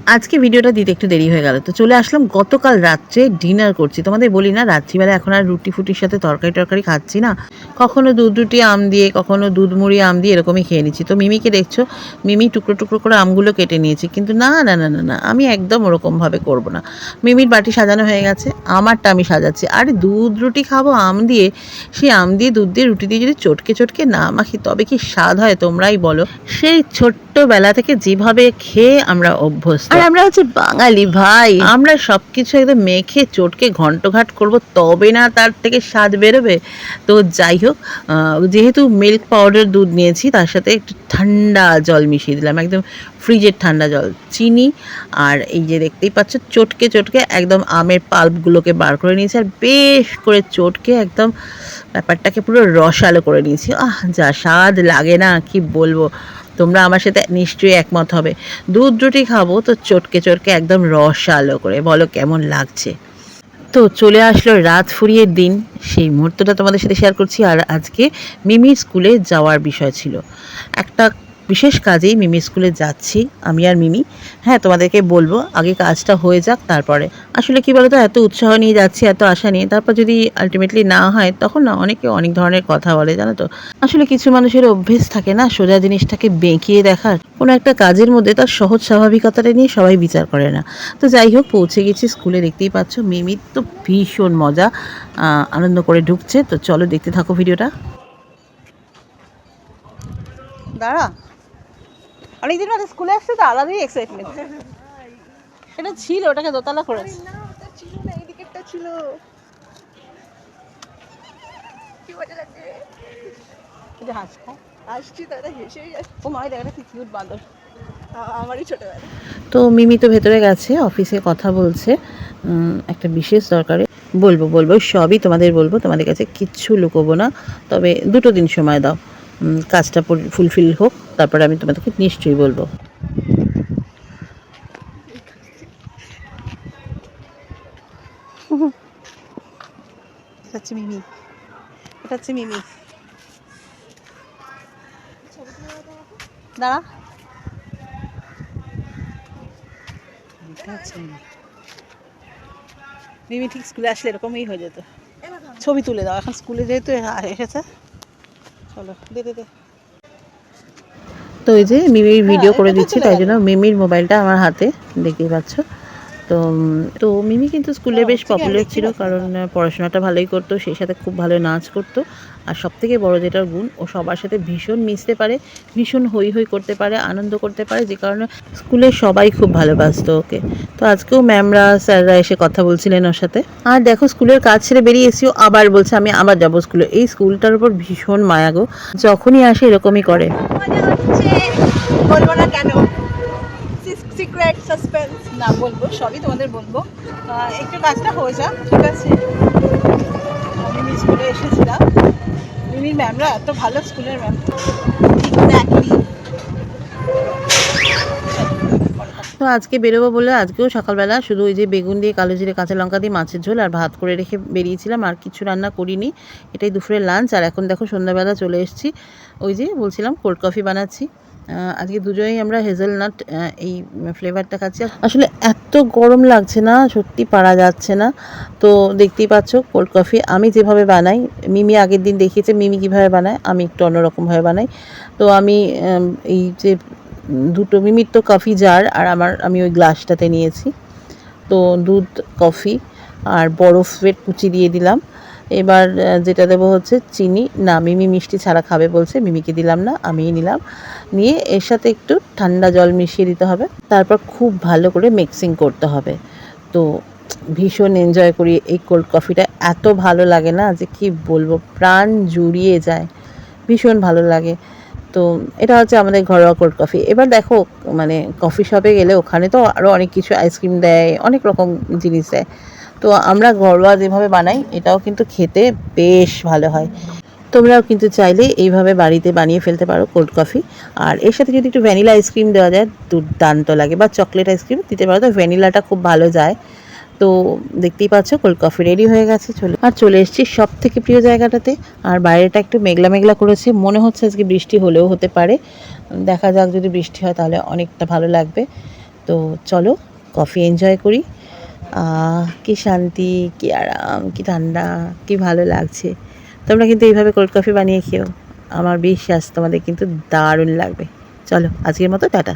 আজকে ভিডিওটা দিতে একটু দেরি হয়ে গেল, তো চলে আসলাম। গতকাল রাত্রে ডিনার করছি, তোমাদের বলি না রাত্রিবেলা এখন আর রুটি ফুটির সাথে তরকারি টরকারি খাচ্ছি না। কখনো দুধ রুটি আম দিয়ে, কখনো দুধ মুড়ি আম দিয়ে এরকমই খেয়ে নিচ্ছি। তো মিমিকে দেখছো, মিমি টুকরো টুকরো করে আমগুলো কেটে নিয়েছি, কিন্তু না না না না না, আমি একদম ওরকমভাবে করবো না। মিমির বাটি সাজানো হয়ে গেছে, আমারটা আমি সাজাচ্ছি। আরে দুধ রুটি খাবো আম দিয়ে, সেই আম দিয়ে দুধ দিয়ে রুটি দিয়ে যদি চটকে চটকে না মাখি তবে কি স্বাদ হয় তোমরাই বলো। সেই ছোট্টবেলা থেকে যেভাবে খেয়ে আমরা অভ্যস্ত, আর আমরা হচ্ছে বাঙালি ভাই, আমরা সবকিছু একদম মেখে চটকে ঘন্টঘাট করব তবে না তার থেকে স্বাদ বেরোবে। তো যাই হোক, যেহেতু মিল্ক পাউডার দুধ নিয়েছি, তার সাথে একটু ঠান্ডা জল মিশিয়ে দিলাম, একদম ফ্রিজের ঠান্ডা জল, চিনি, আর এই যে দেখতেই পাচ্ছ চটকে চটকে একদম আমের পাল্পগুলোকে বার করে নিয়েছি, আর বেশ করে চটকে একদম ব্যাপারটাকে পুরো রসালো করে নিয়েছি। যা স্বাদ লাগে না কি বলবো, তোমরা আমার সাথে নিশ্চয়ই একমত হবে। দুধ রুটি খাবো তো চটকে চটকে একদম রসালো করে, বলো কেমন লাগছে। তো চলে আসলো রাত ফুরিয়ে দিন, সেই মুহূর্তটা তোমাদের সাথে শেয়ার করছি। আর আজকে মিমির স্কুলে যাওয়ার বিষয় ছিল, একটা বিশেষ কাজেই মিমির স্কুলে যাচ্ছি আমি আর মিমি। হ্যাঁ, তোমাদেরকে বলবো, আগে কাজটা হয়ে যাক তারপরে। আসলে কি বলতো, এত উৎসাহ নিয়ে যাচ্ছি, এত আশা নিয়ে, তারপর যদি আলটিমেটলি না হয় তখন না অনেকে অনেক ধরনের কথা বলে, জানো তো। আসলে কিছু মানুষের অভ্যেস থাকে না সোজা জিনিসটাকে বেঁকিয়ে দেখার, কোনো একটা কাজের মধ্যে তার সহজ স্বাভাবিকতাটা নিয়ে সবাই বিচার করে না। তো যাই হোক, পৌঁছে গেছি স্কুলে, দেখতেই পাচ্ছ মিমির তো ভীষণ মজা, আনন্দ করে ঢুকছে। তো চলো দেখতে থাকো ভিডিওটা। দাঁড়া, অনেকদিন বাদে স্কুলে আসছে তো আলাদাই এক্সাইটমেন্ট। এটা ছিল, ওটাকে দোতলা করেছে। ছিল না, এই দিকেরটা ছিল। কি মজা লাগছে। এই যে হাসছে, আসছি তারা হেসেই যাচ্ছে। ও মাই দেখা, কি কিউট বাঁদর। আমারই ছোটবেলা। তো মিমি তো ভেতরে গেছে, অফিসে কথা বলছে একটা বিশেষ দরকারে। বলবো বলবো সবই তোমাদের বলবো, তোমাদের কাছে কিচ্ছু লুকোবো না। তবে 2 দিন সময় দাও, কাজটা ফুলফিল হোক, তারপরে আমি তোমাদেরকে নিশ্চয়ই বলবো। এটা হচ্ছে মিমি, এটা হচ্ছে মিমি। দাঁড়া, মিমি ঠিক স্কুলে আসলে এরকমই হয়ে যেত। ছবি তুলে দাও, এখন স্কুলে যেহেতু এসেছে। চলো দে দে দে। তো এই যে মিমির ভিডিও করে দিচ্ছি, তাই জন্য মিমির মোবাইলটা আমার হাতে, দেখতেই পাচ্ছ। তো তো মিমি কিন্তু স্কুলে বেশ পপুলার ছিল, কারণ পড়াশোনাটা ভালোই করতো, সেই সাথে খুব ভালো নাচ করতো। আর সবথেকে বড় যেটার গুণ, ও সবার সাথে ভীষণ মিশতে পারে, ভীষণ হই হই করতে পারে, আনন্দ করতে পারে, যে কারণে স্কুলের সবাই খুব ভালোবাসতো ওকে। তো আজকেও ম্যামরা স্যাররা এসে কথা বলছিলেন ওর সাথে। আর দেখো, স্কুলের কাজ ছেড়ে বেরিয়ে এসেও আবার বলছে আমি আবার যাবো স্কুলে। এই স্কুলটার উপর ভীষণ মায়া গো, যখনই আসে এরকমই করে। বলবো না কেন, সিক্রেট সাসপেন্স। না বলবো, সবই তোমাদের বলবো। একটু কাজটা হয়ে যাক, ঠিক আছে। মিমি স্কুলে এসেছিলাম, মিমির ম্যামরা এত ভালো, স্কুলের ম্যাম। তো আজকে বেরোবো বলে আজকেও সকালবেলা শুধু ওই যে বেগুন দিয়ে, কালো জিরে, কাঁচা লঙ্কা দিয়ে মাছের ঝোল আর ভাত করে রেখে বেরিয়েছিলাম, আর কিছু রান্না করিনি। এটাই দুপুরের লাঞ্চ। আর এখন দেখো সন্ধ্যাবেলা চলে এসেছি, ওই যে বলছিলাম কোল্ড কফি বানাচ্ছি। আজকে দুজনেই আমরা হেজেলনাট এই ফ্লেভারটা খাচ্ছি। আসলে এত গরম লাগছে না, সত্যি পারা যাচ্ছে না। তো দেখতেই পাচ্ছ কোল্ড কফি আমি যেভাবে বানাই, মিমি আগের দিন দেখিয়েছে মিমি কীভাবে বানায়, আমি একটু অন্যরকমভাবে বানাই। তো আমি এই যে দুটো, মিমির তো কফি জার আর আমি ওই গ্লাসটাতে নিয়েছি। তো দুধ, কফি আর বরফের কুচি দিয়ে দিলাম। এবার যেটা দেবো হচ্ছে চিনি। না, মিমি মিষ্টি ছাড়া খাবে বলছে, মিমিকে দিলাম না, আমিই নিলাম। নিয়ে এর সাথে একটু ঠান্ডা জল মিশিয়ে দিতে হবে, তারপর খুব ভালো করে মিক্সিং করতে হবে। তো ভীষণ এনজয় করি এই কোল্ড কফিটা, এত ভালো লাগে না যে কি বলবো, প্রাণ জুড়িয়ে যায়, ভীষণ ভালো লাগে। তো এটা হচ্ছে আমাদের ঘরোয়া কোল্ড কফি। এবার দেখো, মানে কফি শপে গেলে ওখানে তো আরও অনেক কিছু, আইসক্রিম দেয়, অনেক রকম জিনিস দেয়। তো আমরা ঘরোয়া যেভাবে বানাই এটাও কিন্তু খেতে বেশ ভালো হয়। তোমরাও কিন্তু চাইলে এইভাবে বাড়িতে বানিয়ে ফেলতে পারো কোল্ড কফি। আর এর সাথে যদি একটু ভ্যানিলা আইসক্রিম দেওয়া যায় দুর্দান্ত লাগে, বা চকলেট আইসক্রিম দিতে পারো, তো ভ্যানিলাটা খুব ভালো যায়। তো দেখতেই পাচ্ছ কোল্ড কফি রেডি হয়ে গেছে। চলে এসেছি সব থেকে প্রিয় জায়গাটাতে। আর বাইরেটা একটু মেঘলা মেঘলা করেছে, মনে হচ্ছে আজকে বৃষ্টি হলেও হতে পারে। দেখা যাক, যদি বৃষ্টি হয় তাহলে অনেকটা ভালো লাগবে। তো চলো কফি এনজয় করি। কি শান্তি, কি আরাম, কি ঠান্ডা, কি ভালো লাগছে। তোমরা কিন্তু এইভাবে কোল্ড কফি বানিয়ে খেও, আমার বিশ্বাস তোমাদের কিন্তু দারুণ লাগবে। চলো আজকের মতো টাটা।